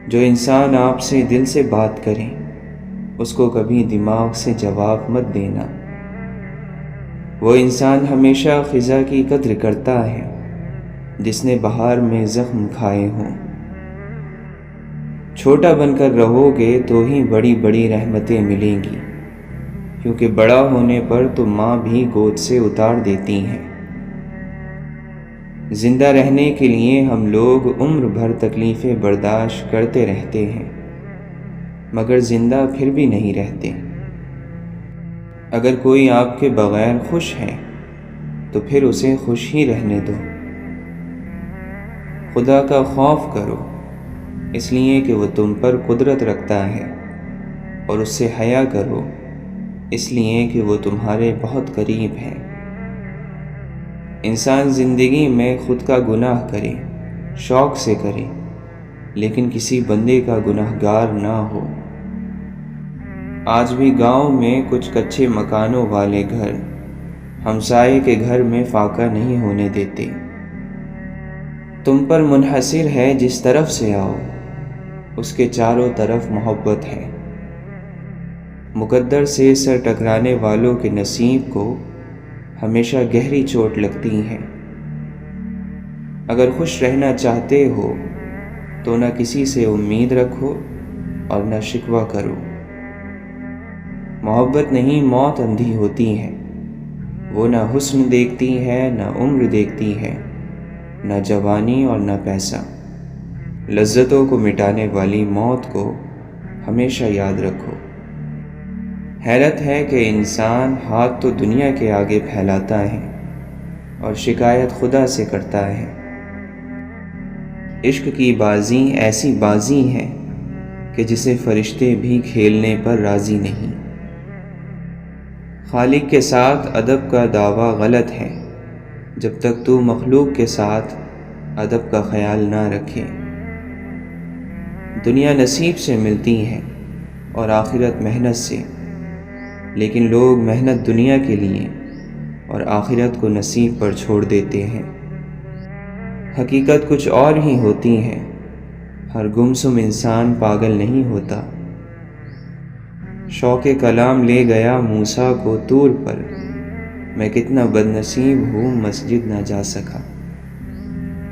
جو انسان آپ سے دل سے بات کرے اس کو کبھی دماغ سے جواب مت دینا۔ وہ انسان ہمیشہ خزاں کی قدر کرتا ہے جس نے بہار میں زخم کھائے ہوں۔ چھوٹا بن کر رہو گے تو ہی بڑی بڑی رحمتیں ملیں گی، کیونکہ بڑا ہونے پر تو ماں بھی گود سے اتار دیتی ہیں۔ زندہ رہنے کے لیے ہم لوگ عمر بھر تکلیفیں برداشت کرتے رہتے ہیں، مگر زندہ پھر بھی نہیں رہتے۔ اگر کوئی آپ کے بغیر خوش ہے تو پھر اسے خوش ہی رہنے دو۔ خدا کا خوف کرو، اس لیے کہ وہ تم پر قدرت رکھتا ہے، اور اس سے حیا کرو، اس لیے کہ وہ تمہارے بہت قریب ہے۔ انسان زندگی میں خود کا گناہ کرے، شوق سے کرے، لیکن کسی بندے کا گناہ گار نہ ہو۔ آج بھی گاؤں میں کچھ کچے مکانوں والے گھر ہمسائے کے گھر میں فاقہ نہیں ہونے دیتے۔ تم پر منحصر ہے، جس طرف سے آؤ اس کے چاروں طرف محبت ہے۔ مقدر سے سر ٹکرانے والوں کے نصیب کو ہمیشہ گہری چوٹ لگتی ہے۔ اگر خوش رہنا چاہتے ہو تو نہ کسی سے امید رکھو اور نہ شکوہ کرو۔ محبت نہیں، موت اندھی ہوتی ہے، وہ نہ حسن دیکھتی ہے، نہ عمر دیکھتی ہے، نہ جوانی اور نہ پیسہ۔ لذتوں کو مٹانے والی موت کو ہمیشہ یاد رکھو۔ حیرت ہے کہ انسان ہاتھ تو دنیا کے آگے پھیلاتا ہے اور شکایت خدا سے کرتا ہے۔ عشق کی بازی ایسی بازی ہے کہ جسے فرشتے بھی کھیلنے پر راضی نہیں۔ خالق کے ساتھ ادب کا دعویٰ غلط ہے جب تک تو مخلوق کے ساتھ ادب کا خیال نہ رکھے۔ دنیا نصیب سے ملتی ہے اور آخرت محنت سے، لیکن لوگ محنت دنیا کے لیے اور آخرت کو نصیب پر چھوڑ دیتے ہیں۔ حقیقت کچھ اور ہی ہوتی ہے، ہر گمسم انسان پاگل نہیں ہوتا۔ شوق کلام لے گیا موسیٰ کو طور پر، میں کتنا بد نصیب ہوں مسجد نہ جا سکا۔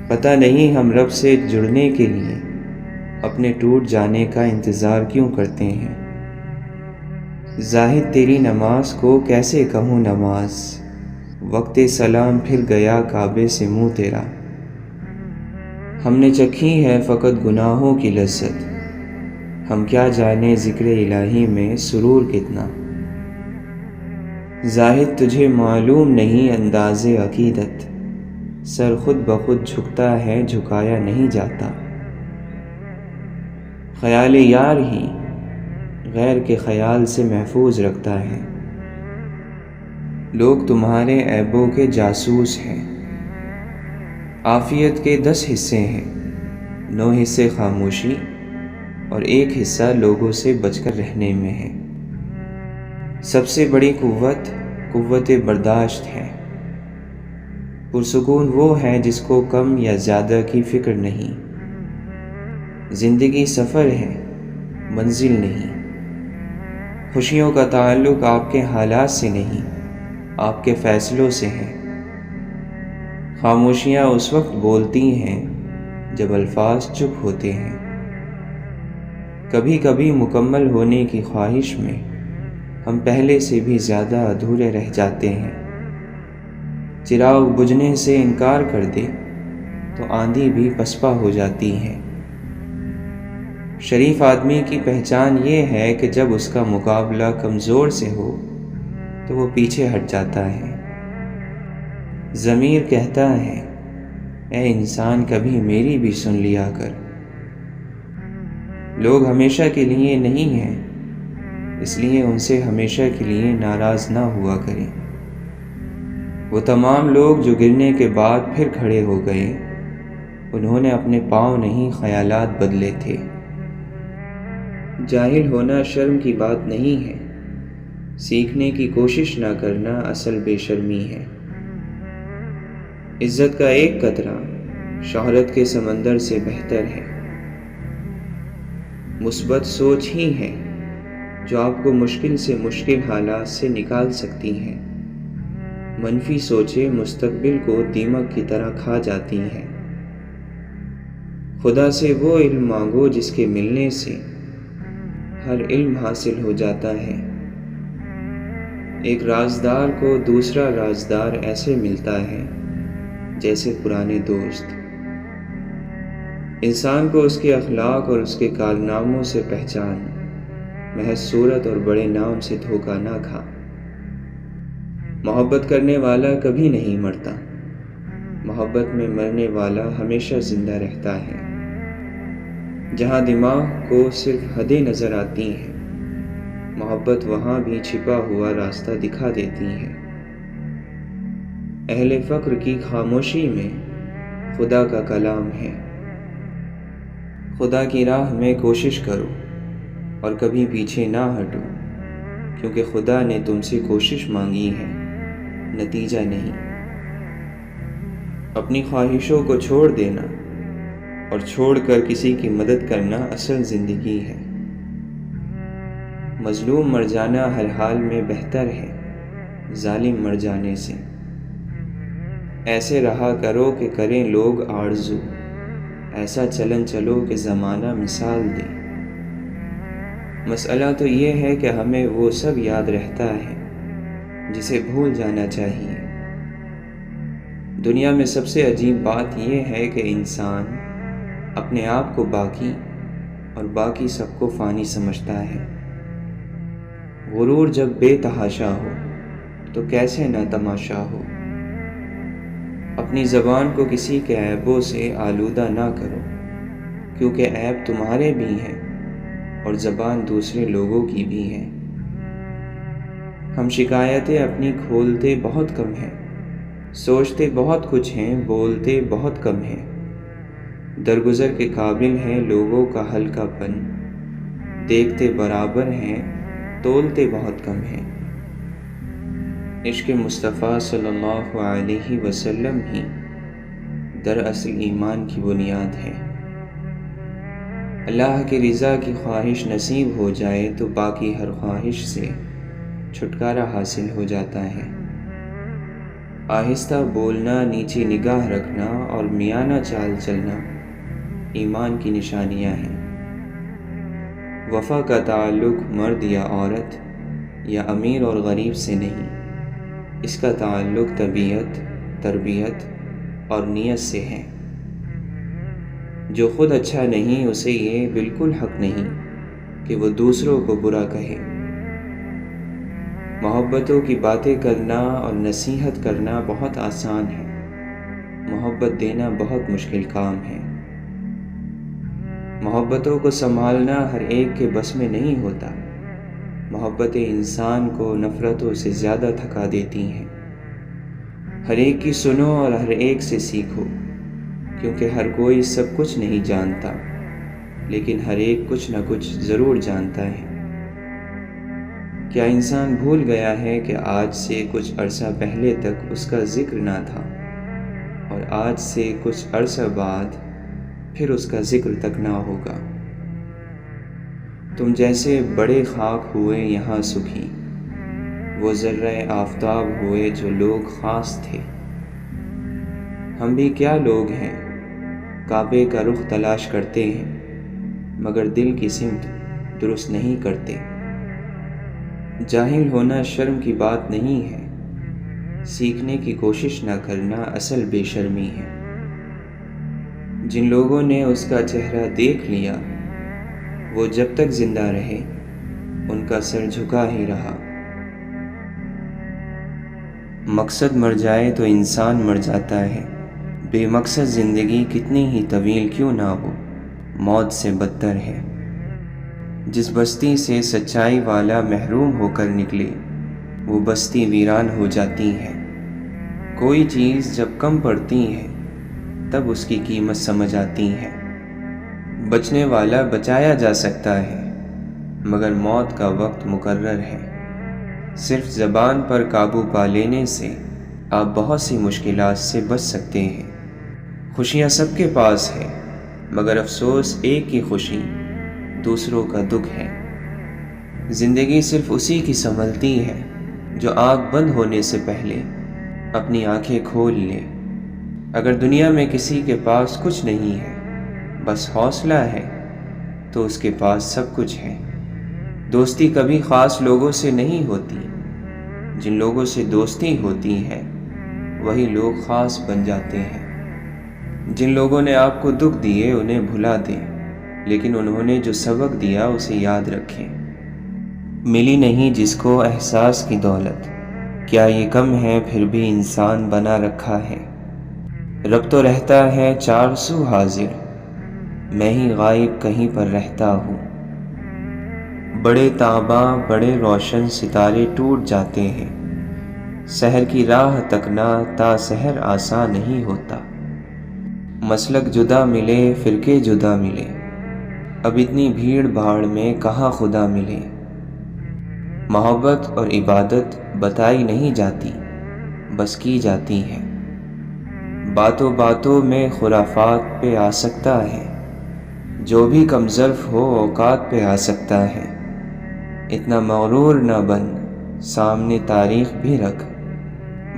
پتہ نہیں ہم رب سے جڑنے کے لیے اپنے ٹوٹ جانے کا انتظار کیوں کرتے ہیں۔ زاہد تیری نماز کو کیسے کہوں نماز، وقت سلام پھر گیا کعبے سے منہ تیرا۔ ہم نے چکھی ہے فقط گناہوں کی لذت، ہم کیا جانے ذکر الہی میں سرور کتنا۔ زاہد تجھے معلوم نہیں انداز عقیدت، سر خود بخود جھکتا ہے جھکایا نہیں جاتا۔ خیال یار ہی غیر کے خیال سے محفوظ رکھتا ہے۔ لوگ تمہارے عیبوں کے جاسوس ہیں۔ عافیت کے 10 حصے ہیں، 9 حصے خاموشی اور 1 حصہ لوگوں سے بچ کر رہنے میں ہے۔ سب سے بڑی قوت برداشت ہے۔ پرسکون وہ ہے جس کو کم یا زیادہ کی فکر نہیں۔ زندگی سفر ہے، منزل نہیں۔ خوشیوں کا تعلق آپ کے حالات سے نہیں، آپ کے فیصلوں سے ہے۔ خاموشیاں اس وقت بولتی ہیں جب الفاظ چپ ہوتے ہیں۔ کبھی کبھی مکمل ہونے کی خواہش میں ہم پہلے سے بھی زیادہ ادھورے رہ جاتے ہیں۔ چراغ بجھنے سے انکار کر دے تو آندھی بھی پسپا ہو جاتی ہے۔ شریف آدمی کی پہچان یہ ہے کہ جب اس کا مقابلہ کمزور سے ہو تو وہ پیچھے ہٹ جاتا ہے۔ ضمیر کہتا ہے، اے انسان کبھی میری بھی سن لیا کر۔ لوگ ہمیشہ کے لیے نہیں ہیں، اس لیے ان سے ہمیشہ کے لیے ناراض نہ ہوا کریں۔ وہ تمام لوگ جو گرنے کے بعد پھر کھڑے ہو گئے، انہوں نے اپنے پاؤں نہیں خیالات بدلے تھے۔ جاہل ہونا شرم کی بات نہیں ہے، سیکھنے کی کوشش نہ کرنا اصل بے شرمی ہے۔ عزت کا ایک قطرہ شہرت کے سمندر سے بہتر ہے۔ مثبت سوچ ہی ہے جو آپ کو مشکل سے مشکل حالات سے نکال سکتی ہیں۔ منفی سوچیں مستقبل کو دیمک کی طرح کھا جاتی ہیں۔ خدا سے وہ علم مانگو جس کے ملنے سے ہر علم حاصل ہو جاتا ہے۔ ایک رازدار کو دوسرا رازدار ایسے ملتا ہے جیسے پرانے دوست۔ انسان کو اس کے اخلاق اور اس کے کارناموں سے پہچان، محض صورت اور بڑے نام سے دھوکہ نہ کھا۔ محبت کرنے والا کبھی نہیں مرتا، محبت میں مرنے والا ہمیشہ زندہ رہتا ہے۔ جہاں دماغ کو صرف حدیں نظر آتی ہیں، محبت وہاں بھی چھپا ہوا راستہ دکھا دیتی ہے۔ اہل فقر کی خاموشی میں خدا کا کلام ہے۔ خدا کی راہ میں کوشش کرو اور کبھی پیچھے نہ ہٹو، کیونکہ خدا نے تم سے کوشش مانگی ہے، نتیجہ نہیں۔ اپنی خواہشوں کو چھوڑ دینا اور چھوڑ کر کسی کی مدد کرنا اصل زندگی ہے۔ مظلوم مر جانا ہر حال میں بہتر ہے ظالم مر جانے سے۔ ایسے رہا کرو کہ کریں لوگ آرزو، ایسا چلن چلو کہ زمانہ مثال دے۔ مسئلہ تو یہ ہے کہ ہمیں وہ سب یاد رہتا ہے جسے بھول جانا چاہیے۔ دنیا میں سب سے عجیب بات یہ ہے کہ انسان اپنے آپ کو باقی اور باقی سب کو فانی سمجھتا ہے۔ غرور جب بے تحاشا ہو تو کیسے نہ تماشا ہو۔ اپنی زبان کو کسی کے عیبوں سے آلودہ نہ کرو، کیونکہ عیب تمہارے بھی ہیں اور زبان دوسرے لوگوں کی بھی ہے۔ ہم شکایتیں اپنی کھولتے بہت کم ہیں، سوچتے بہت کچھ ہیں، بولتے بہت کم ہیں۔ درگزر کے قابل ہیں لوگوں کا ہلکا پن، دیکھتے برابر ہیں، تولتے بہت کم ہیں۔ عشق مصطفیٰ صلی اللہ علیہ وسلم ہی دراصل ایمان کی بنیاد ہے۔ اللہ کی رضا کی خواہش نصیب ہو جائے تو باقی ہر خواہش سے چھٹکارا حاصل ہو جاتا ہے۔ آہستہ بولنا، نیچی نگاہ رکھنا اور میانہ چال چلنا ایمان کی نشانیاں ہیں۔ وفا کا تعلق مرد یا عورت یا امیر اور غریب سے نہیں، اس کا تعلق طبیعت، تربیت اور نیت سے ہے۔ جو خود اچھا نہیں اسے یہ بالکل حق نہیں کہ وہ دوسروں کو برا کہے۔ محبتوں کی باتیں کرنا اور نصیحت کرنا بہت آسان ہے، محبت دینا بہت مشکل کام ہے۔ محبتوں کو سنبھالنا ہر ایک کے بس میں نہیں ہوتا۔ محبتیں انسان کو نفرتوں سے زیادہ تھکا دیتی ہیں۔ ہر ایک کی سنو اور ہر ایک سے سیکھو، کیونکہ ہر کوئی سب کچھ نہیں جانتا، لیکن ہر ایک کچھ نہ کچھ ضرور جانتا ہے۔ کیا انسان بھول گیا ہے کہ آج سے کچھ عرصہ پہلے تک اس کا ذکر نہ تھا، اور آج سے کچھ عرصہ بعد پھر اس کا ذکر تک نہ ہوگا۔ تم جیسے بڑے خاک ہوئے یہاں سکھی، وہ ذرہ آفتاب ہوئے جو لوگ خاص تھے۔ ہم بھی کیا لوگ ہیں، کعبے کا رخ تلاش کرتے ہیں مگر دل کی سمت درست نہیں کرتے۔ جاہل ہونا شرم کی بات نہیں ہے، سیکھنے کی کوشش نہ کرنا اصل بے شرمی ہے۔ جن لوگوں نے اس کا چہرہ دیکھ لیا وہ جب تک زندہ رہے ان کا سر جھکا ہی رہا۔ مقصد مر جائے تو انسان مر جاتا ہے، بے مقصد زندگی کتنی ہی طویل کیوں نہ ہو موت سے بدتر ہے۔ جس بستی سے سچائی والا محروم ہو کر نکلے وہ بستی ویران ہو جاتی ہے۔ کوئی چیز جب کم پڑتی ہے تب اس کی قیمت سمجھ آتی ہے۔ بچنے والا بچایا جا سکتا ہے مگر موت کا وقت مقرر ہے۔ صرف زبان پر قابو پا لینے سے آپ بہت سی مشکلات سے بچ سکتے ہیں۔ خوشیاں سب کے پاس ہے مگر افسوس ایک کی خوشی دوسروں کا دکھ ہے۔ زندگی صرف اسی کی سنبھلتی ہے جو آنکھ بند ہونے سے پہلے اپنی آنکھیں کھول لے۔ اگر دنیا میں کسی کے پاس کچھ نہیں ہے، بس حوصلہ ہے، تو اس کے پاس سب کچھ ہے۔ دوستی کبھی خاص لوگوں سے نہیں ہوتی، جن لوگوں سے دوستی ہوتی ہے وہی لوگ خاص بن جاتے ہیں۔ جن لوگوں نے آپ کو دکھ دیے انہیں بھلا دیں، لیکن انہوں نے جو سبق دیا اسے یاد رکھیں۔ ملی نہیں جس کو احساس کی دولت، کیا یہ کم ہے پھر بھی انسان بنا رکھا ہے۔ رب تو رہتا ہے چار سو حاضر، میں ہی غائب کہیں پر رہتا ہوں۔ بڑے تاباں بڑے روشن ستارے ٹوٹ جاتے ہیں، سحر کی راہ تکنا تا سحر آسان نہیں ہوتا۔ مسلک جدا ملے فرقے جدا ملے، اب اتنی بھیڑ بھاڑ میں کہاں خدا ملے۔ محبت اور عبادت بتائی نہیں جاتی، بس کی جاتی ہے۔ باتوں باتوں میں خرافات پہ آ سکتا ہے، جو بھی کم ظرف ہو اوقات پہ آ سکتا ہے۔ اتنا مغرور نہ بن، سامنے تاریخ بھی رکھ،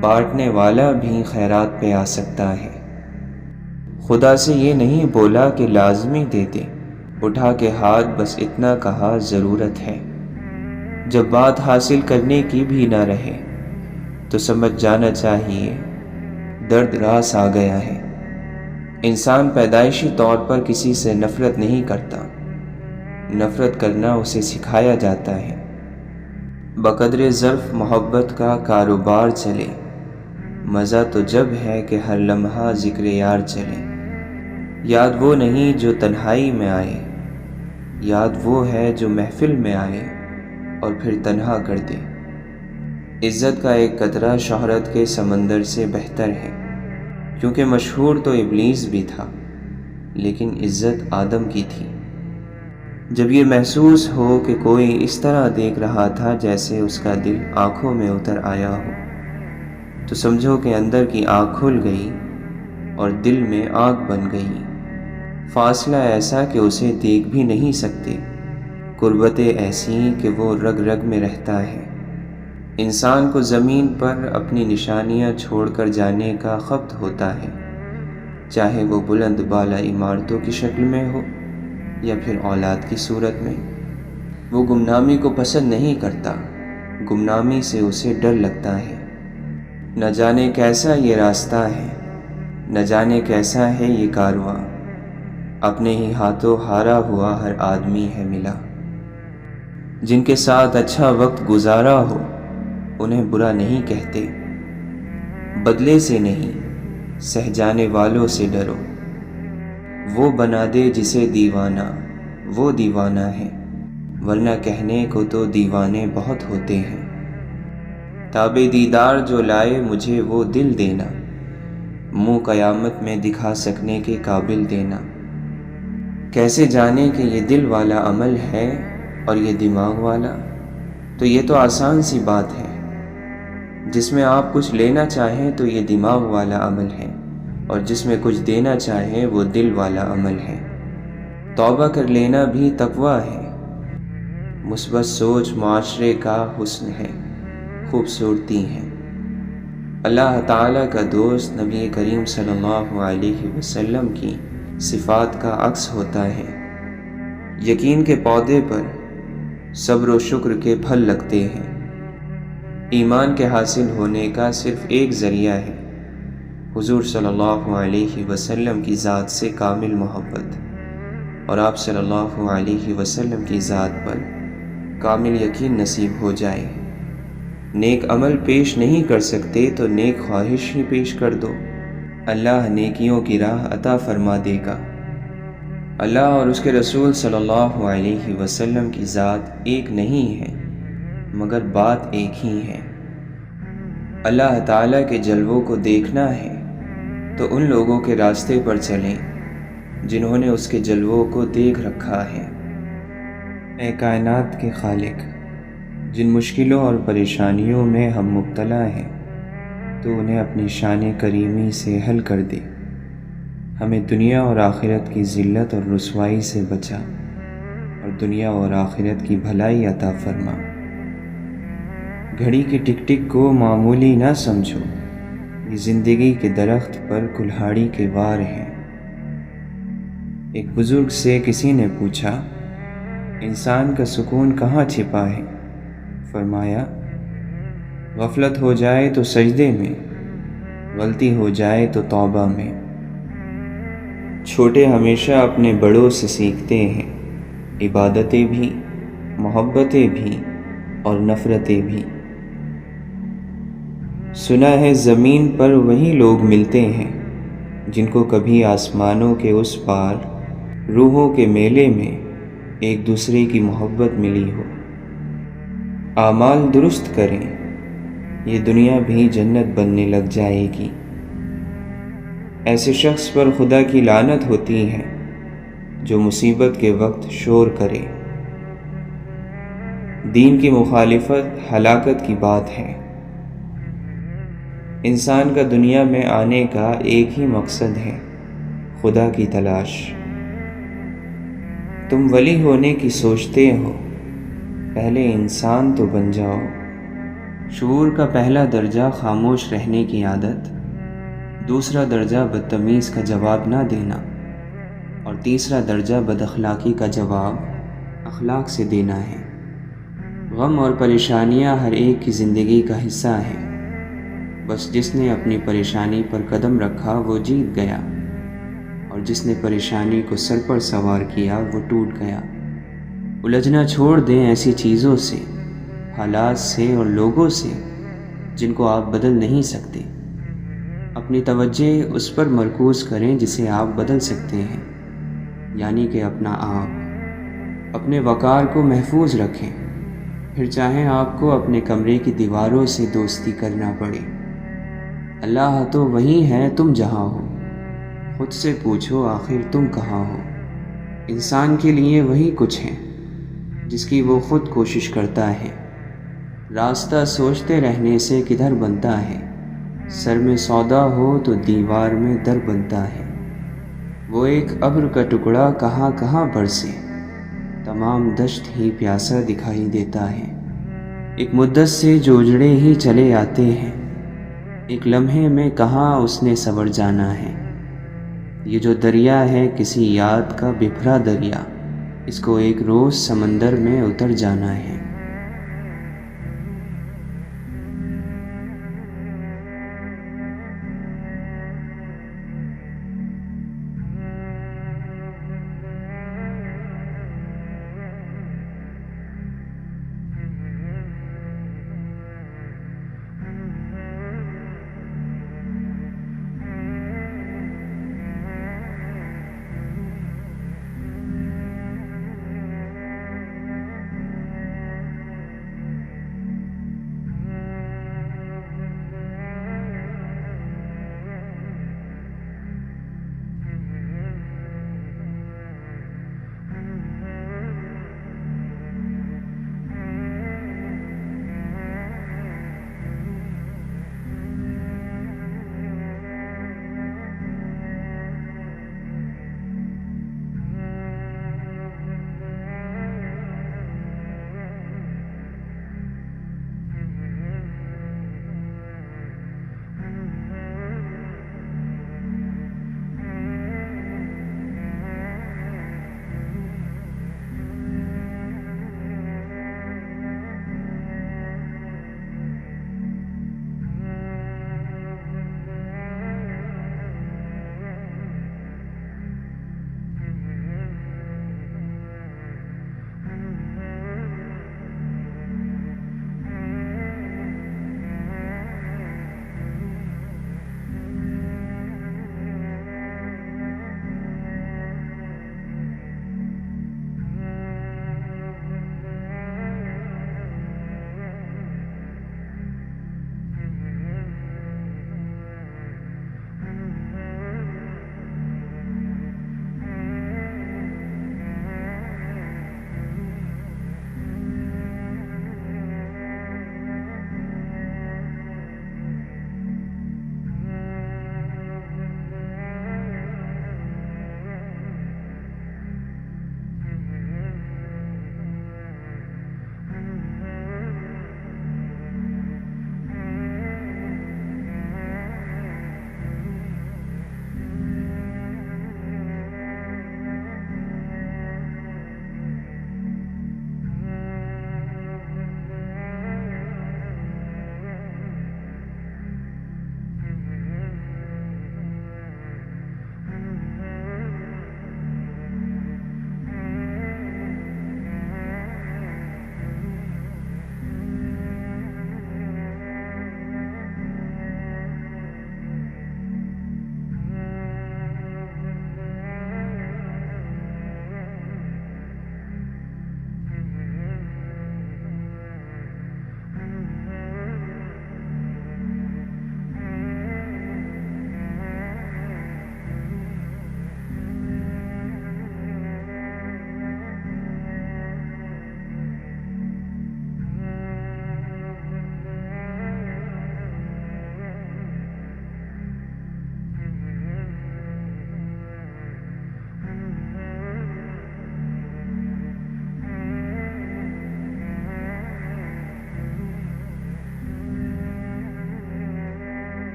بانٹنے والا بھی خیرات پہ آ سکتا ہے۔ خدا سے یہ نہیں بولا کہ لازمی دے دے، اٹھا کے ہاتھ بس اتنا کہا ضرورت ہے۔ جب بات حاصل کرنے کی بھی نہ رہے تو سمجھ جانا چاہیے درد راس آ گیا ہے۔ انسان پیدائشی طور پر کسی سے نفرت نہیں کرتا، نفرت کرنا اسے سکھایا جاتا ہے۔ بقدر ظرف محبت کا کاروبار چلے، مزہ تو جب ہے کہ ہر لمحہ ذکر یار چلے۔ یاد وہ نہیں جو تنہائی میں آئے، یاد وہ ہے جو محفل میں آئے اور پھر تنہا کر دے۔ عزت کا ایک قطرہ شہرت کے سمندر سے بہتر ہے، کیونکہ مشہور تو ابلیس بھی تھا، لیکن عزت آدم کی تھی۔ جب یہ محسوس ہو کہ کوئی اس طرح دیکھ رہا تھا جیسے اس کا دل آنکھوں میں اتر آیا ہو، تو سمجھو کہ اندر کی آنکھ کھل گئی اور دل میں آنکھ بن گئی۔ فاصلہ ایسا کہ اسے دیکھ بھی نہیں سکتے، قربتیں ایسی کہ وہ رگ رگ میں رہتا ہے۔ انسان کو زمین پر اپنی نشانیاں چھوڑ کر جانے کا خبط ہوتا ہے، چاہے وہ بلند بالا عمارتوں کی شکل میں ہو یا پھر اولاد کی صورت میں۔ وہ گمنامی کو پسند نہیں کرتا، گمنامی سے اسے ڈر لگتا ہے۔ نہ جانے کیسا یہ راستہ ہے، نہ جانے کیسا ہے یہ کارواں، اپنے ہی ہاتھوں ہارا ہوا ہر آدمی ہے ملا۔ جن کے ساتھ اچھا وقت گزارا ہو انہیں برا نہیں کہتے، بدلے سے نہیں سہ جانے والوں سے ڈرو۔ وہ بنا دے جسے دیوانہ وہ دیوانہ ہے، ورنہ کہنے کو تو دیوانے بہت ہوتے ہیں۔ تابِ دیدار جو لائے مجھے وہ دل دینا، منہ قیامت میں دکھا سکنے کے قابل دینا۔ کیسے جانے کہ یہ دل والا عمل ہے اور یہ دماغ والا؟ تو یہ تو آسان سی بات ہے۔ جس میں آپ کچھ لینا چاہیں تو یہ دماغ والا عمل ہے، اور جس میں کچھ دینا چاہیں وہ دل والا عمل ہے۔ توبہ کر لینا بھی تقوی ہے، مثبت سوچ معاشرے کا حسن ہے، خوبصورتی ہے۔ اللہ تعالیٰ کا دوست نبی کریم صلی اللہ علیہ وسلم کی صفات کا عکس ہوتا ہے۔ یقین کے پودے پر صبر و شکر کے پھل لگتے ہیں۔ ایمان کے حاصل ہونے کا صرف ایک ذریعہ ہے، حضور صلی اللہ علیہ وسلم کی ذات سے کامل محبت، اور آپ صلی اللہ علیہ وسلم کی ذات پر کامل یقین نصیب ہو جائے۔ نیک عمل پیش نہیں کر سکتے تو نیک خواہش ہی پیش کر دو، اللہ نیکیوں کی راہ عطا فرما دے گا۔ اللہ اور اس کے رسول صلی اللہ علیہ وسلم کی ذات ایک نہیں ہے، مگر بات ایک ہی ہے۔ اللہ تعالیٰ کے جلووں کو دیکھنا ہے تو ان لوگوں کے راستے پر چلیں جنہوں نے اس کے جلووں کو دیکھ رکھا ہے۔ اے کائنات کے خالق، جن مشکلوں اور پریشانیوں میں ہم مبتلا ہیں تو انہیں اپنی شان کریمی سے حل کر دے، ہمیں دنیا اور آخرت کی ذلت اور رسوائی سے بچا، اور دنیا اور آخرت کی بھلائی عطا فرما۔ گھڑی کی ٹک ٹک کو معمولی نہ سمجھو، یہ زندگی کے درخت پر کلہاڑی کے وار ہیں۔ ایک بزرگ سے کسی نے پوچھا، انسان کا سکون کہاں چھپا ہے؟ فرمایا، غفلت ہو جائے تو سجدے میں، غلطی ہو جائے تو توبہ میں۔ چھوٹے ہمیشہ اپنے بڑوں سے سیکھتے ہیں، عبادتیں بھی، محبتیں بھی اور نفرتیں بھی۔ سنا ہے زمین پر وہی لوگ ملتے ہیں جن کو کبھی آسمانوں کے اس پار روحوں کے میلے میں ایک دوسرے کی محبت ملی ہو۔ اعمال درست کریں، یہ دنیا بھی جنت بننے لگ جائے گی۔ ایسے شخص پر خدا کی لعنت ہوتی ہے جو مصیبت کے وقت شور کرے۔ دین کی مخالفت ہلاکت کی بات ہے۔ انسان کا دنیا میں آنے کا ایک ہی مقصد ہے، خدا کی تلاش۔ تم ولی ہونے کی سوچتے ہو، پہلے انسان تو بن جاؤ۔ شعور کا پہلا درجہ خاموش رہنے کی عادت، دوسرا درجہ بدتمیز کا جواب نہ دینا، اور تیسرا درجہ بد اخلاقی کا جواب اخلاق سے دینا ہے۔ غم اور پریشانیاں ہر ایک کی زندگی کا حصہ ہیں، بس جس نے اپنی پریشانی پر قدم رکھا وہ جیت گیا، اور جس نے پریشانی کو سر پر سوار کیا وہ ٹوٹ گیا۔ الجھنا چھوڑ دیں ایسی چیزوں سے، حالات سے اور لوگوں سے جن کو آپ بدل نہیں سکتے۔ اپنی توجہ اس پر مرکوز کریں جسے آپ بدل سکتے ہیں، یعنی کہ اپنا آپ۔ اپنے وقار کو محفوظ رکھیں، پھر چاہیں آپ کو اپنے کمرے کی دیواروں سے دوستی کرنا پڑے۔ اللہ تو وہی ہے تم جہاں ہو، خود سے پوچھو آخر تم کہاں ہو۔ انسان کے لیے وہی کچھ ہے جس کی وہ خود کوشش کرتا ہے۔ راستہ سوچتے رہنے سے کدھر بنتا ہے، سر میں سودا ہو تو دیوار میں در بنتا ہے۔ وہ ایک ابر کا ٹکڑا کہاں کہاں برسے، تمام دشت ہی پیاسا دکھائی دیتا ہے۔ ایک مدت سے جو اجڑے ہی چلے آتے ہیں، ایک لمحے میں کہاں اس نے سنور جانا ہے۔ یہ جو دریا ہے کسی یاد کا بکھرا دریا، اس کو ایک روز سمندر میں اتر جانا ہے۔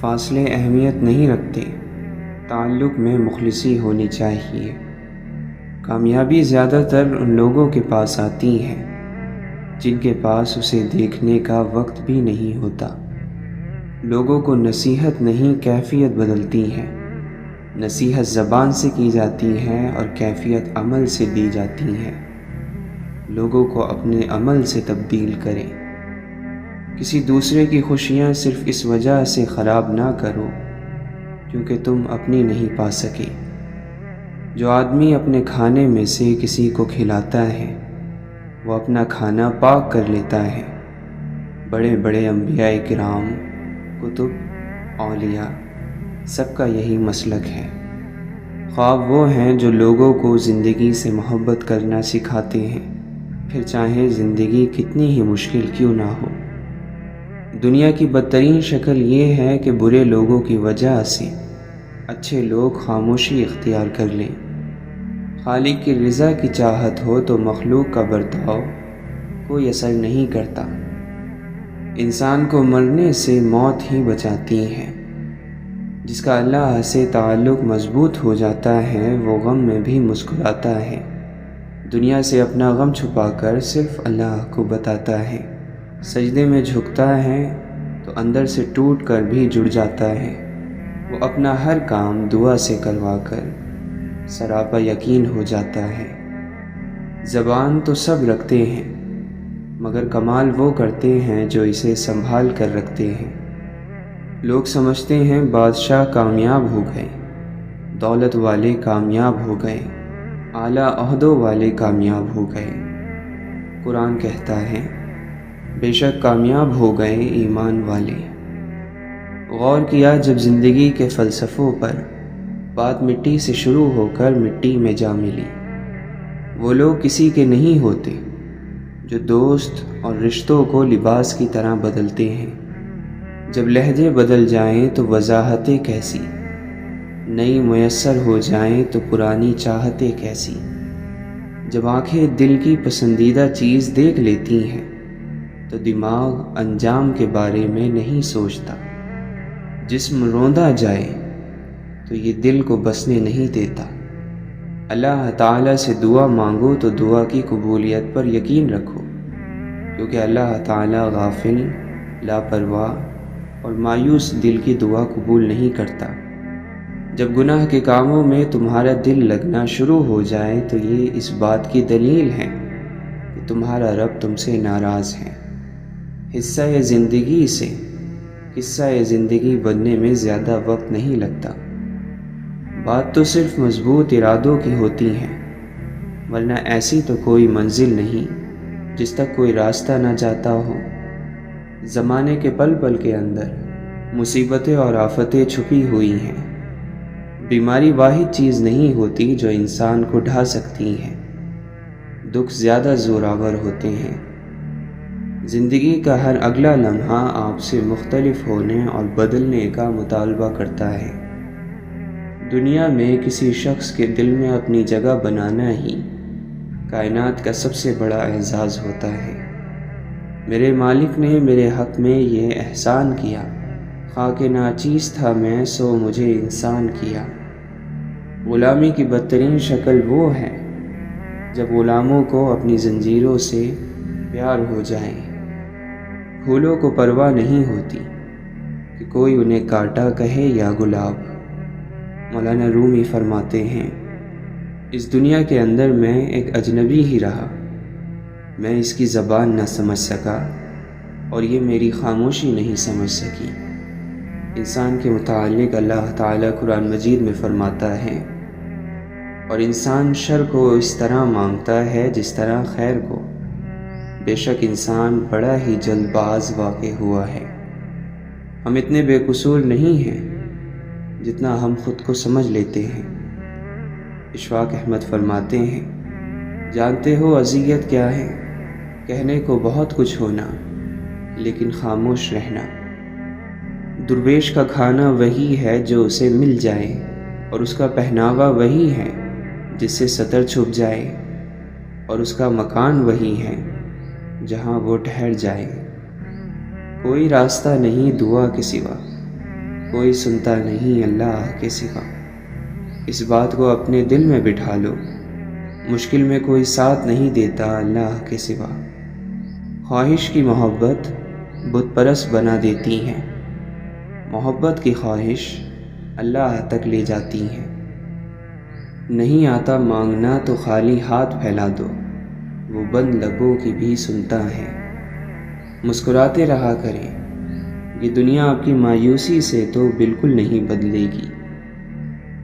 فاصلے اہمیت نہیں رکھتے، تعلق میں مخلصی ہونی چاہیے۔ کامیابی زیادہ تر ان لوگوں کے پاس آتی ہے جن کے پاس اسے دیکھنے کا وقت بھی نہیں ہوتا۔ لوگوں کو نصیحت نہیں کیفیت بدلتی ہے، نصیحت زبان سے کی جاتی ہے اور کیفیت عمل سے دی جاتی ہے۔ لوگوں کو اپنے عمل سے تبدیل کریں۔ کسی دوسرے کی خوشیاں صرف اس وجہ سے خراب نہ کرو کیونکہ تم اپنی نہیں پا سکے۔ جو آدمی اپنے کھانے میں سے کسی کو کھلاتا ہے وہ اپنا کھانا پاک کر لیتا ہے۔ بڑے بڑے انبیاء کرام، کتب، اولیاء، سب کا یہی مسلک ہے۔ خواب وہ ہیں جو لوگوں کو زندگی سے محبت کرنا سکھاتے ہیں، پھر چاہے زندگی کتنی ہی مشکل کیوں نہ ہو۔ دنیا کی بدترین شکل یہ ہے کہ برے لوگوں کی وجہ سے اچھے لوگ خاموشی اختیار کر لیں۔ خالق کی رضا کی چاہت ہو تو مخلوق کا برتاؤ کوئی اثر نہیں کرتا۔ انسان کو مرنے سے موت ہی بچاتی ہے۔ جس کا اللہ سے تعلق مضبوط ہو جاتا ہے وہ غم میں بھی مسکراتا ہے، دنیا سے اپنا غم چھپا کر صرف اللہ کو بتاتا ہے، سجدے میں جھکتا ہے تو اندر سے ٹوٹ کر بھی جڑ جاتا ہے۔ وہ اپنا ہر کام دعا سے کروا کر سراپا یقین ہو جاتا ہے۔ زبان تو سب رکھتے ہیں مگر کمال وہ کرتے ہیں جو اسے سنبھال کر رکھتے ہیں۔ لوگ سمجھتے ہیں بادشاہ کامیاب ہو گئے، دولت والے کامیاب ہو گئے، اعلیٰ عہدوں والے کامیاب ہو گئے۔ قرآن کہتا ہے بے شک کامیاب ہو گئے ایمان والے۔ غور کیا جب زندگی کے فلسفوں پر، بات مٹی سے شروع ہو کر مٹی میں جا ملی۔ وہ لوگ کسی کے نہیں ہوتے جو دوست اور رشتوں کو لباس کی طرح بدلتے ہیں۔ جب لہجے بدل جائیں تو وضاحتیں کیسی، نئی میسر ہو جائیں تو پرانی چاہتیں کیسی۔ جب آنکھیں دل کی پسندیدہ چیز دیکھ لیتی ہیں تو دماغ انجام کے بارے میں نہیں سوچتا۔ جسم روندا جائے تو یہ دل کو بسنے نہیں دیتا۔ اللہ تعالیٰ سے دعا مانگو تو دعا کی قبولیت پر یقین رکھو، کیونکہ اللہ تعالیٰ غافل، لاپرواہ اور مایوس دل کی دعا قبول نہیں کرتا۔ جب گناہ کے کاموں میں تمہارا دل لگنا شروع ہو جائے تو یہ اس بات کی دلیل ہے کہ تمہارا رب تم سے ناراض ہے۔ حصہ زندگی سے قصہ زندگی بننے میں زیادہ وقت نہیں لگتا۔ بات تو صرف مضبوط ارادوں کی ہوتی ہے، ورنہ ایسی تو کوئی منزل نہیں جس تک کوئی راستہ نہ جاتا ہو۔ زمانے کے پل پل کے اندر مصیبتیں اور آفتیں چھپی ہوئی ہیں۔ بیماری واحد چیز نہیں ہوتی جو انسان کو ڈھا سکتی ہے، دکھ زیادہ زوراور ہوتے ہیں۔ زندگی کا ہر اگلا لمحہ آپ سے مختلف ہونے اور بدلنے کا مطالبہ کرتا ہے۔ دنیا میں کسی شخص کے دل میں اپنی جگہ بنانا ہی کائنات کا سب سے بڑا اعزاز ہوتا ہے۔ میرے مالک نے میرے حق میں یہ احسان کیا، خاک ناچیز تھا میں سو مجھے انسان کیا۔ غلامی کی بدترین شکل وہ ہے جب غلاموں کو اپنی زنجیروں سے پیار ہو جائے۔ پھولوں کو پرواہ نہیں ہوتی کہ کوئی انہیں کاٹا کہے یا گلاب۔ مولانا رومی فرماتے ہیں اس دنیا کے اندر میں ایک اجنبی ہی رہا، میں اس کی زبان نہ سمجھ سکا اور یہ میری خاموشی نہیں سمجھ سکی۔ انسان کے متعلق اللہ تعالیٰ قرآن مجید میں فرماتا ہے اور انسان شر کو اس طرح مانگتا ہے جس طرح خیر کو، بے شک انسان بڑا ہی جلد باز واقع ہوا ہے۔ ہم اتنے بے قصور نہیں ہیں جتنا ہم خود کو سمجھ لیتے ہیں۔ اشفاق احمد فرماتے ہیں جانتے ہو اذیت کیا ہے؟ کہنے کو بہت کچھ ہونا لیکن خاموش رہنا۔ درویش کا کھانا وہی ہے جو اسے مل جائے اور اس کا پہناوا وہی ہے جس سے سطر چھپ جائے، اور اس کا مکان وہی ہے جہاں وہ ٹھہر جائے۔ کوئی راستہ نہیں دعا کے سوا، کوئی سنتا نہیں اللہ کے سوا۔ اس بات کو اپنے دل میں بٹھا لو، مشکل میں کوئی ساتھ نہیں دیتا اللہ کے سوا۔ خواہش کی محبت بت پرست بنا دیتی ہے، محبت کی خواہش اللہ تک لے جاتی ہے۔ نہیں آتا مانگنا تو خالی ہاتھ پھیلا دو، وہ بند لبوں کی بھی سنتا ہے۔ مسکراتے رہا کریں، یہ دنیا آپ کی مایوسی سے تو بالکل نہیں بدلے گی۔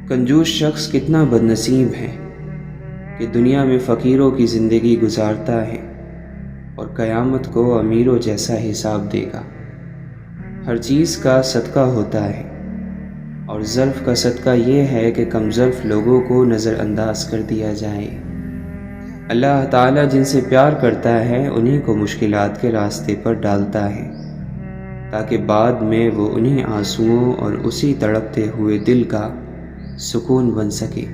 کنجوس شخص کتنا بد نصیب ہے کہ دنیا میں فقیروں کی زندگی گزارتا ہے اور قیامت کو امیروں جیسا حساب دے گا۔ ہر چیز کا صدقہ ہوتا ہے، اور ظرف کا صدقہ یہ ہے کہ کم ظرف لوگوں کو نظر انداز کر دیا جائے۔ اللہ تعالیٰ جن سے پیار کرتا ہے انہیں کو مشکلات کے راستے پر ڈالتا ہے، تاکہ بعد میں وہ انہیں آنسوؤں اور اسی تڑپتے ہوئے دل کا سکون بن سکے۔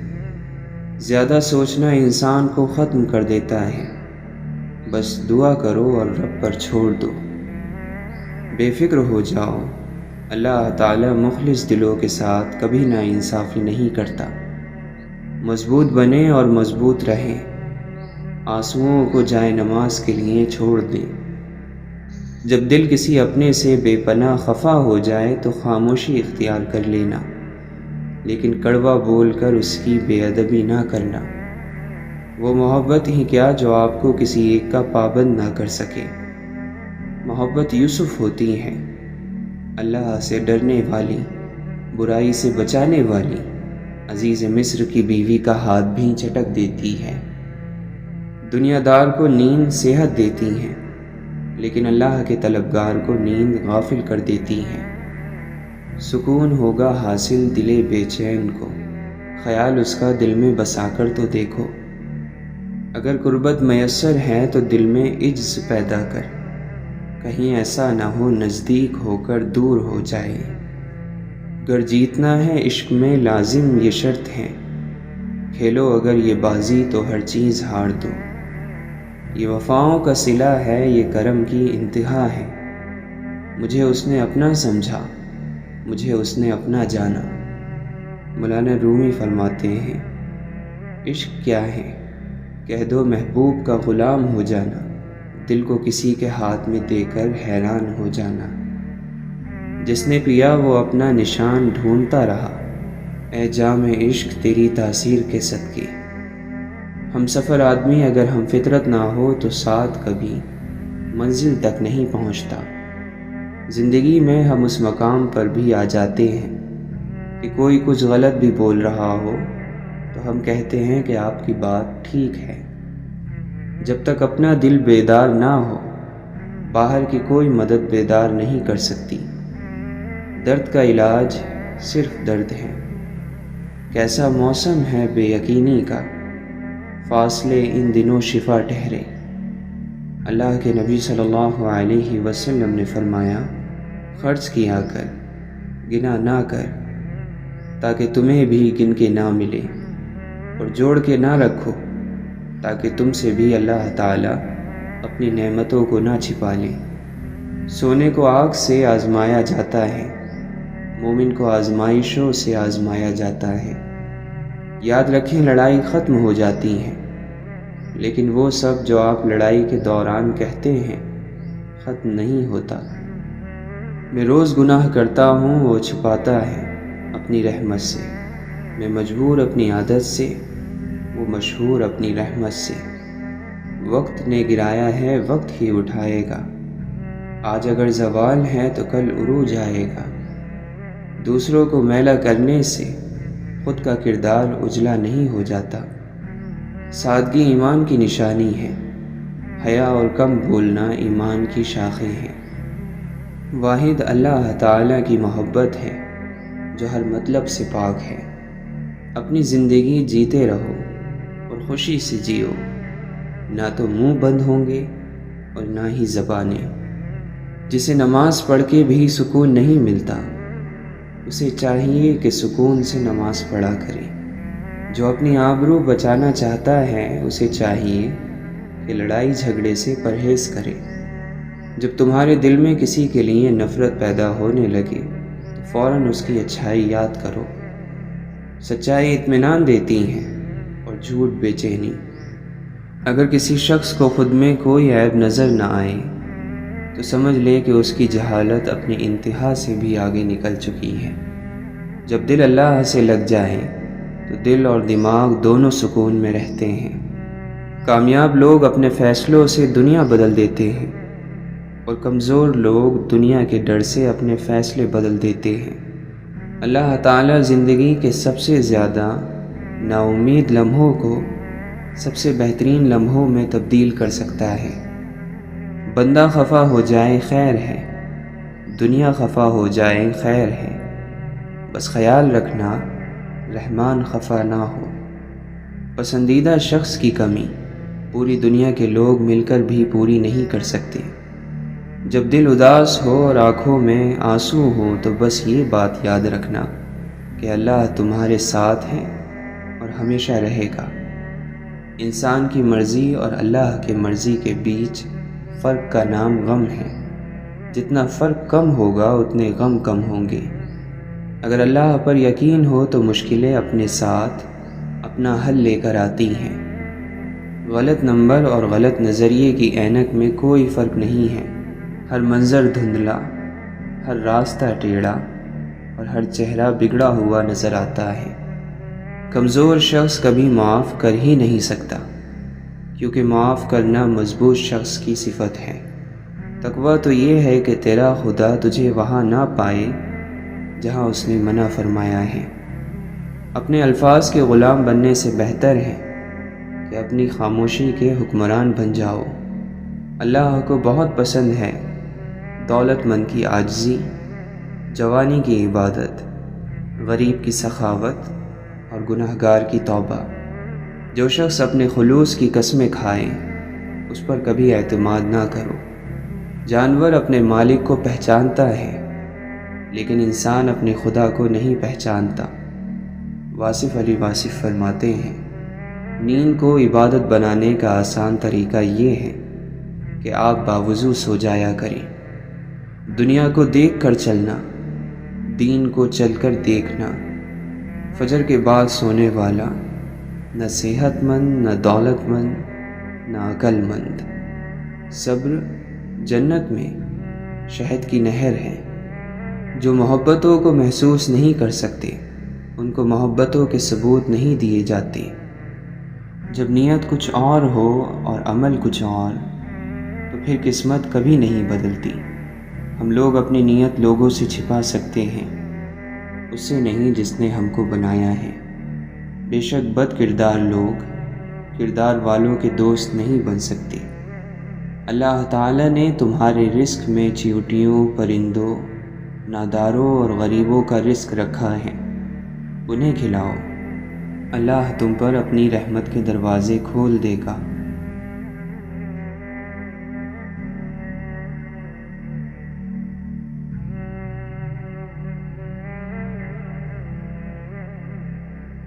زیادہ سوچنا انسان کو ختم کر دیتا ہے، بس دعا کرو اور رب پر چھوڑ دو۔ بے فکر ہو جاؤ، اللہ تعالیٰ مخلص دلوں کے ساتھ کبھی ناانصافی نہیں کرتا۔ مضبوط بنیں اور مضبوط رہیں، آنسوؤں کو جائے نماز کے لیے چھوڑ دیں۔ جب دل کسی اپنے سے بے پناہ خفا ہو جائے تو خاموشی اختیار کر لینا، لیکن کڑوا بول کر اس کی بے ادبی نہ کرنا۔ وہ محبت ہی کیا جو آپ کو کسی ایک کا پابند نہ کر سکے۔ محبت یوسف ہوتی ہے، اللہ سے ڈرنے والی، برائی سے بچانے والی، عزیز مصر کی بیوی کا ہاتھ بھی چٹک دیتی ہے۔ دنیا دار کو نیند صحت دیتی ہے، لیکن اللہ کے طلبگار کو نیند غافل کر دیتی ہے۔ سکون ہوگا حاصل دل بے چین کو، خیال اس کا دل میں بسا کر تو دیکھو۔ اگر قربت میسر ہے تو دل میں عجز پیدا کر، کہیں ایسا نہ ہو نزدیک ہو کر دور ہو جائے۔ گر جیتنا ہے عشق میں لازم یہ شرط ہے، کھیلو اگر یہ بازی تو ہر چیز ہار دو۔ یہ وفاؤں کا صلہ ہے، یہ کرم کی انتہا ہے۔ مجھے اس نے اپنا سمجھا، مجھے اس نے اپنا جانا۔ مولانا رومی فرماتے ہیں، عشق کیا ہے؟ کہہ دو محبوب کا غلام ہو جانا، دل کو کسی کے ہاتھ میں دے کر حیران ہو جانا۔ جس نے پیا وہ اپنا نشان ڈھونڈتا رہا، اے جام عشق تیری تاثیر کے صدقے۔ ہم سفر آدمی اگر ہم فطرت نہ ہو تو ساتھ کبھی منزل تک نہیں پہنچتا۔ زندگی میں ہم اس مقام پر بھی آ جاتے ہیں کہ کوئی کچھ غلط بھی بول رہا ہو تو ہم کہتے ہیں کہ آپ کی بات ٹھیک ہے۔ جب تک اپنا دل بیدار نہ ہو، باہر کی کوئی مدد بیدار نہیں کر سکتی۔ درد کا علاج صرف درد ہے۔ کیسا موسم ہے بے یقینی کا، فاصلے ان دنوں شفا ٹھہرے۔ اللہ کے نبی صلی اللہ علیہ وسلم نے فرمایا، خرچ کیا کر، گنا نہ کر، تاکہ تمہیں بھی گن کے نہ ملے، اور جوڑ کے نہ رکھو تاکہ تم سے بھی اللہ تعالیٰ اپنی نعمتوں کو نہ چھپا لے۔ سونے کو آگ سے آزمایا جاتا ہے، مومن کو آزمائشوں سے آزمایا جاتا ہے۔ یاد رکھیں لڑائی ختم ہو جاتی ہے، لیکن وہ سب جو آپ لڑائی کے دوران کہتے ہیں ختم نہیں ہوتا۔ میں روز گناہ کرتا ہوں، وہ چھپاتا ہے اپنی رحمت سے۔ میں مجبور اپنی عادت سے، وہ مشہور اپنی رحمت سے۔ وقت نے گرایا ہے، وقت ہی اٹھائے گا۔ آج اگر زوال ہے تو کل عروج آئے گا۔ دوسروں کو میلا کرنے سے خود کا کردار اجلا نہیں ہو جاتا۔ سادگی ایمان کی نشانی ہے، حیا اور کم بولنا ایمان کی شاخیں ہیں۔ واحد اللہ تعالیٰ کی محبت ہے جو ہر مطلب سے پاک ہے۔ اپنی زندگی جیتے رہو اور خوشی سے جیو، نہ تو منہ بند ہوں گے اور نہ ہی زبانیں۔ جسے نماز پڑھ کے بھی سکون نہیں ملتا، اسے چاہیے کہ سکون سے نماز پڑھا کرے۔ جو اپنی آبرو بچانا چاہتا ہے اسے چاہیے کہ لڑائی جھگڑے سے پرہیز کرے۔ جب تمہارے دل میں کسی کے لیے نفرت پیدا ہونے لگے تو فوراً اس کی اچھائی یاد کرو۔ سچائی اطمینان دیتی ہے اور جھوٹ بے چینی۔ اگر کسی شخص کو خود میں کوئی عیب نظر نہ آئے تو سمجھ لے کہ اس کی جہالت اپنی انتہا سے بھی آگے نکل چکی ہے۔ جب دل اللہ سے لگ جائے تو دل اور دماغ دونوں سکون میں رہتے ہیں۔ کامیاب لوگ اپنے فیصلوں سے دنیا بدل دیتے ہیں اور کمزور لوگ دنیا کے ڈر سے اپنے فیصلے بدل دیتے ہیں۔ اللہ تعالیٰ زندگی کے سب سے زیادہ نا امید لمحوں کو سب سے بہترین لمحوں میں تبدیل کر سکتا ہے۔ بندہ خفا ہو جائے خیر ہے، دنیا خفا ہو جائے خیر ہے، بس خیال رکھنا رحمان خفا نہ ہو۔ پسندیدہ شخص کی کمی پوری دنیا کے لوگ مل کر بھی پوری نہیں کر سکتے۔ جب دل اداس ہو اور آنکھوں میں آنسو ہو تو بس یہ بات یاد رکھنا کہ اللہ تمہارے ساتھ ہے اور ہمیشہ رہے گا۔ انسان کی مرضی اور اللہ کی مرضی کے بیچ فرق کا نام غم ہے۔ جتنا فرق کم ہوگا اتنے غم کم ہوں گے۔ اگر اللہ پر یقین ہو تو مشکلیں اپنے ساتھ اپنا حل لے کر آتی ہیں۔ غلط نمبر اور غلط نظریے کی اینک میں کوئی فرق نہیں ہے۔ ہر منظر دھندلا، ہر راستہ ٹیڑھا اور ہر چہرہ بگڑا ہوا نظر آتا ہے۔ کمزور شخص کبھی معاف کر ہی نہیں سکتا، کیونکہ معاف کرنا مضبوط شخص کی صفت ہے۔ تقویٰ تو یہ ہے کہ تیرا خدا تجھے وہاں نہ پائے جہاں اس نے منع فرمایا ہے۔ اپنے الفاظ کے غلام بننے سے بہتر ہے کہ اپنی خاموشی کے حکمران بن جاؤ۔ اللہ کو بہت پسند ہے دولت مند کی عاجزی، جوانی کی عبادت، غریب کی سخاوت اور گنہگار کی توبہ۔ جو شخص اپنے خلوص کی قسمیں کھائے اس پر کبھی اعتماد نہ کرو۔ جانور اپنے مالک کو پہچانتا ہے لیکن انسان اپنے خدا کو نہیں پہچانتا۔ واصف علی واصف فرماتے ہیں، نیند کو عبادت بنانے کا آسان طریقہ یہ ہے کہ آپ باوضو سو جایا کریں۔ دنیا کو دیکھ کر چلنا، دین کو چل کر دیکھنا۔ فجر کے بعد سونے والا نہ صحت مند، نہ دولت مند، نہ عقل مند۔ صبر جنت میں شہد کی نہر ہے۔ جو محبتوں کو محسوس نہیں کر سکتے ان کو محبتوں کے ثبوت نہیں دیے جاتے۔ جب نیت کچھ اور ہو اور عمل کچھ اور تو پھر قسمت کبھی نہیں بدلتی۔ ہم لوگ اپنی نیت لوگوں سے چھپا سکتے ہیں، اس سے نہیں جس نے ہم کو بنایا ہے۔ بے شک بد کردار لوگ کردار والوں کے دوست نہیں بن سکتے۔ اللہ تعالیٰ نے تمہارے رزق میں چیونٹیوں، پرندوں، ناداروں اور غریبوں کا رزق رکھا ہے، انہیں کھلاؤ۔ اللہ تم پر اپنی رحمت کے دروازے کھول دے گا۔